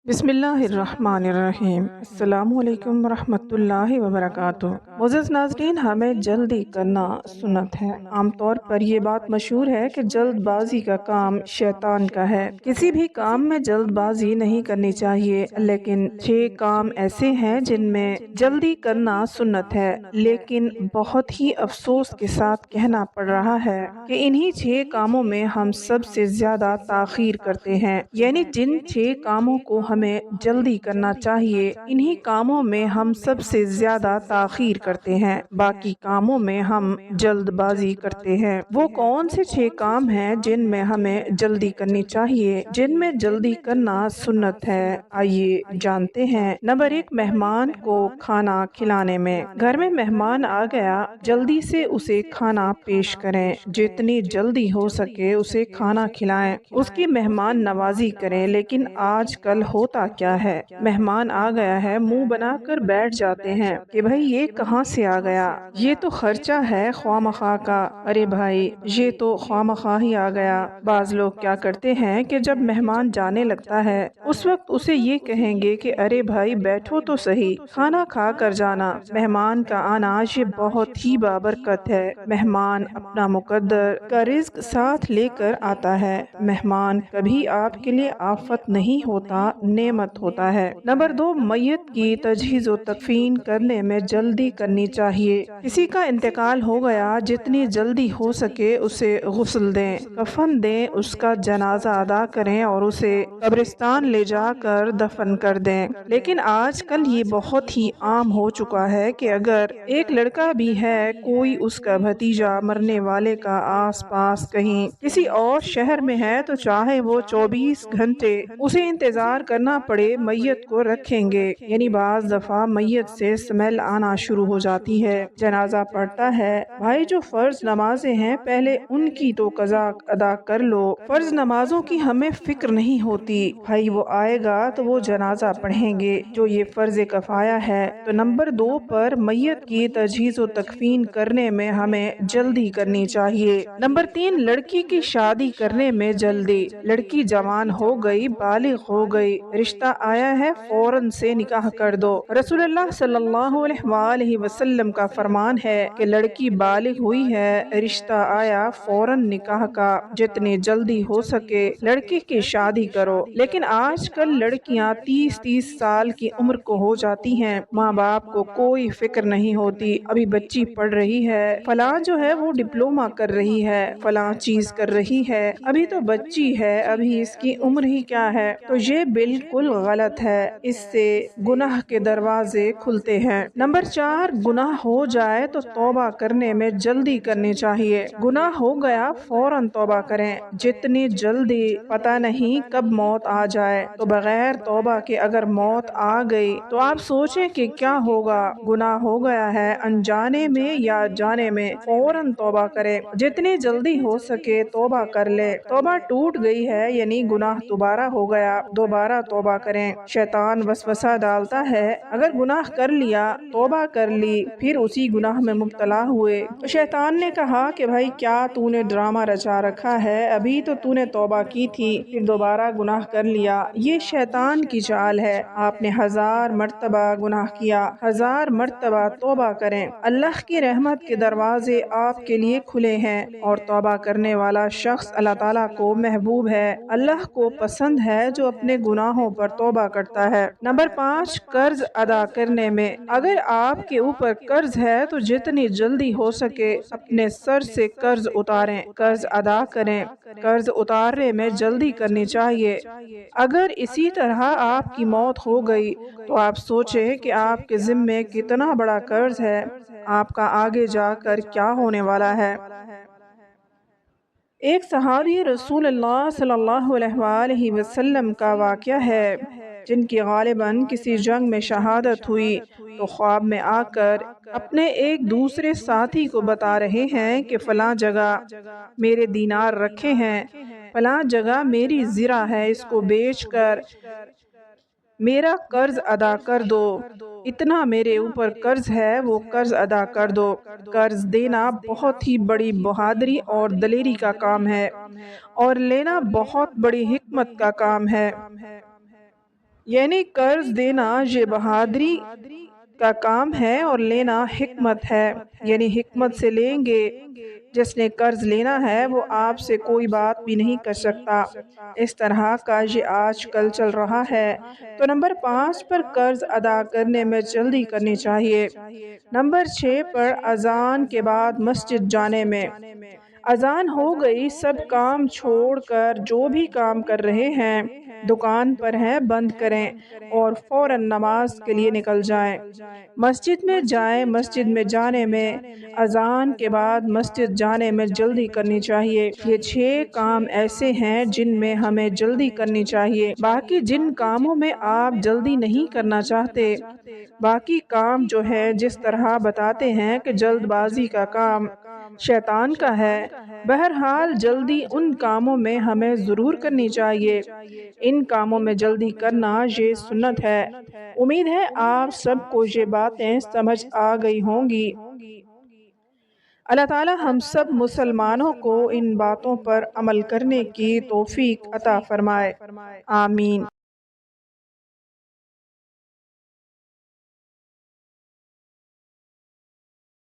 بسم اللہ الرحمن الرحیم۔ السلام علیکم ورحمۃ اللہ وبرکاتہ۔ معزز ناظرین، ہمیں جلدی کرنا سنت ہے۔ عام طور پر یہ بات مشہور ہے کہ جلد بازی کا کام شیطان کا ہے۔ کسی بھی کام میں جلد بازی نہیں کرنی چاہیے، لیکن 6 کام ایسے ہیں جن میں جلدی کرنا سنت ہے، لیکن بہت ہی افسوس کے ساتھ کہنا پڑ رہا ہے کہ انہی 6 کاموں میں ہم سب سے زیادہ تاخیر کرتے ہیں۔ یعنی جن 6 کاموں کو ہمیں جلدی کرنا چاہیے، انہی کاموں میں ہم سب سے زیادہ تاخیر کرتے ہیں، باقی کاموں میں ہم جلد بازی کرتے ہیں۔ وہ کون سے 6 کام ہیں جن میں ہمیں جلدی کرنی چاہیے، جن میں جلدی کرنا سنت ہے؟ آئیے جانتے ہیں۔ نمبر 1، مہمان کو کھانا کھلانے میں۔ گھر میں مہمان آ گیا، جلدی سے اسے کھانا پیش کریں، جتنی جلدی ہو سکے اسے کھانا کھلائیں، اس کی مہمان نوازی کریں۔ لیکن آج کل ہوتا کیا ہے، مہمان آ گیا ہے، منہ بنا کر بیٹھ جاتے ہیں کہ بھائی یہ کہاں سے آ گیا، یہ تو خرچہ ہے خواہ مخواہ کا، ارے بھائی یہ تو خواہ مخواہ ہی آ گیا۔ بعض لوگ کیا کرتے ہیں کہ جب مہمان جانے لگتا ہے اس وقت اسے یہ کہیں گے کہ ارے بھائی بیٹھو تو صحیح، کھانا کھا کر جانا۔ مہمان کا آنا یہ بہت ہی بابرکت ہے۔ مہمان اپنا مقدر کا رزق ساتھ لے کر آتا ہے۔ مہمان کبھی آپ کے لیے آفت نہیں ہوتا، نعمت ہوتا ہے۔ نمبر 2، میت کی تجہیز و تکفین کرنے میں جلدی کرنی چاہیے۔ کسی کا انتقال ہو گیا، جتنی جلدی ہو سکے اسے غسل دیں، کفن دیں، اس کا جنازہ ادا کریں اور اسے قبرستان لے جا کر دفن کر دیں۔ لیکن آج کل یہ بہت ہی عام ہو چکا ہے کہ اگر ایک لڑکا بھی ہے، کوئی اس کا بھتیجا مرنے والے کا آس پاس کہیں کسی اور شہر میں ہے، تو چاہے وہ 24 گھنٹے اسے انتظار کرنا پڑے، میت کو رکھیں گے۔ یعنی بعض دفعہ میت سے اسمیل آنا شروع ہو جاتی ہے، جنازہ پڑتا ہے۔ بھائی جو فرض نمازیں ہیں پہلے ان کی تو قضا ادا کر لو، فرض نمازوں کی ہمیں فکر نہیں ہوتی۔ بھائی وہ آئے گا تو وہ جنازہ پڑھیں گے جو یہ فرض کفایہ ہے۔ تو نمبر 2 پر میت کی تجہیز و تکفین کرنے میں ہمیں جلدی کرنی چاہیے۔ نمبر 3، لڑکی کی شادی کرنے میں جلدی۔ لڑکی جوان ہو گئی، بالغ ہو گئی، رشتہ آیا ہے، فوراً سے نکاح کر دو۔ رسول اللہ صلی اللہ علیہ وآلہ وسلم کا فرمان ہے کہ لڑکی بالغ ہوئی ہے، رشتہ آیا، فوراً نکاح کا جتنی جلدی ہو سکے لڑکی کی شادی کرو۔ لیکن آج کل لڑکیاں 30 سال کی عمر کو ہو جاتی ہیں، ماں باپ کو کوئی فکر نہیں ہوتی، ابھی بچی پڑھ رہی ہے، فلاں جو ہے وہ ڈپلومہ کر رہی ہے، فلاں چیز کر رہی ہے، ابھی تو بچی ہے، ابھی اس کی عمر ہی کیا ہے۔ تو یہ بالکل غلط ہے، اس سے گناہ کے دروازے کھلتے ہیں۔ نمبر 4، گناہ ہو جائے تو توبہ کرنے میں جلدی کرنی چاہیے۔ گناہ ہو گیا، فوراً توبہ کریں، جتنی جلدی، پتہ نہیں کب موت آ جائے، تو بغیر توبہ کے اگر موت آ گئی تو آپ سوچیں کہ کیا ہوگا۔ گناہ ہو گیا ہے، انجانے میں یا جانے میں، فوراً توبہ کریں، جتنی جلدی ہو سکے توبہ کر لیں۔ توبہ ٹوٹ گئی ہے یعنی گناہ دوبارہ ہو گیا، دوبارہ توبہ کریں۔ شیطان وسوسہ ڈالتا ہے، اگر گناہ کر لیا، توبہ کر لی، پھر اسی گناہ میں مبتلا ہوئے تو شیطان نے کہا کہ بھائی کیا تو نے ڈرامہ رچا رکھا ہے، ابھی تو تو نے توبہ کی تھی، پھر دوبارہ گناہ کر لیا۔ یہ شیطان کی چال ہے۔ آپ نے 1000 مرتبہ گناہ کیا، 1000 مرتبہ توبہ کریں، اللہ کی رحمت کے دروازے آپ کے لیے کھلے ہیں، اور توبہ کرنے والا شخص اللہ تعالیٰ کو محبوب ہے، اللہ کو پسند ہے جو اپنے گناہوں پر توبہ کرتا ہے۔ نمبر 5، قرض ادا کرنے میں۔ اگر آپ کے اوپر قرض ہے تو جتنی جلدی ہو سکے اپنے سر سے قرض اتاریں، قرض ادا کریں، قرض اتارنے میں جلدی کرنی چاہیے۔ اگر اسی طرح آپ کی موت ہو گئی تو آپ سوچیں کہ آپ کے ذمے کتنا بڑا قرض ہے، آپ کا آگے جا کر کیا ہونے والا ہے۔ ایک صحابی رسول اللہ صلی اللہ علیہ وآلہ وسلم کا واقعہ ہے، جن کی غالباً کسی جنگ میں شہادت ہوئی، تو خواب میں آ کر اپنے ایک دوسرے ساتھی کو بتا رہے ہیں کہ فلاں جگہ میرے دینار رکھے ہیں، فلاں جگہ میری زرہ ہے، اس کو بیچ کر میرا قرض ادا کر دو، اتنا میرے اوپر قرض ہے، وہ قرض ادا کر دو۔ قرض دینا بہت ہی بڑی بہادری اور دلیری کا کام ہے، اور لینا بہت بڑی حکمت کا کام ہے۔ یعنی قرض دینا یہ بہادری کا کام ہے اور لینا حکمت ہے، یعنی حکمت سے لیں گے۔ جس نے قرض لینا ہے وہ آپ سے کوئی بات بھی نہیں کر سکتا۔ اس طرح کا یہ آج کل چل رہا ہے۔ تو نمبر 5 پر قرض ادا کرنے میں جلدی کرنی چاہیے۔ نمبر 6 پر اذان کے بعد مسجد جانے میں۔ اذان ہو گئی، سب کام چھوڑ کر جو بھی کام کر رہے ہیں، دکان پر ہیں، بند کریں اور فوراً نماز کے لیے نکل جائیں۔ مسجد میں جائیں۔ مسجد میں جانے میں، اذان کے بعد مسجد جانے میں جلدی کرنی چاہیے۔ یہ 6 کام ایسے ہیں جن میں ہمیں جلدی کرنی چاہیے۔ باقی جن کاموں میں آپ جلدی نہیں کرنا چاہتے، باقی کام جو ہے جس طرح بتاتے ہیں کہ جلد بازی کا کام شیطان کا ہے۔ بہرحال جلدی ان کاموں میں ہمیں ضرور کرنی چاہیے۔ ان کاموں میں جلدی کرنا یہ سنت ہے۔ امید ہے آپ سب کو یہ باتیں سمجھ آ گئی ہوں گی۔ اللہ تعالی ہم سب مسلمانوں کو ان باتوں پر عمل کرنے کی توفیق عطا فرمائے۔ آمین۔